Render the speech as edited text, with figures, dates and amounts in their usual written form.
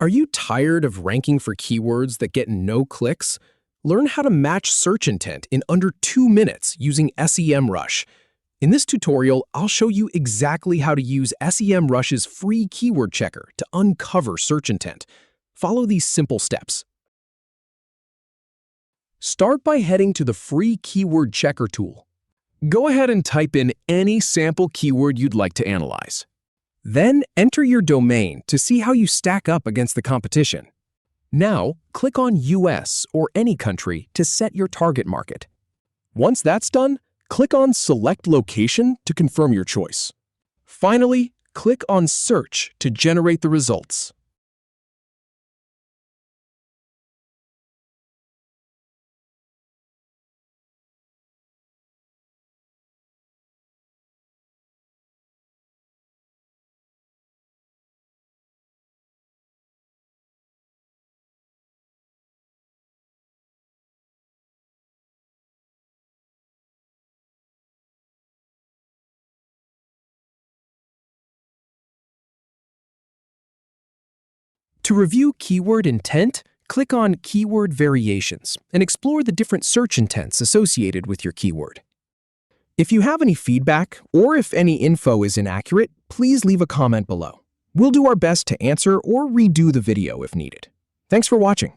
Are you tired of ranking for keywords that get no clicks? Learn how to match search intent in under 2 minutes using SEMrush. In this tutorial, I'll show you exactly how to use SEMrush's free keyword checker to uncover search intent. Follow these simple steps. Start by heading to the free keyword checker tool. Go ahead and type in any sample keyword you'd like to analyze. Then enter your domain to see how you stack up against the competition. Now, click on US or any country to set your target market. Once that's done, click on Select Location to confirm your choice. Finally, click on Search to generate the results. To review keyword intent, click on Keyword Variations and explore the different search intents associated with your keyword. If you have any feedback or if any info is inaccurate, please leave a comment below. We'll do our best to answer or redo the video if needed. Thanks for watching.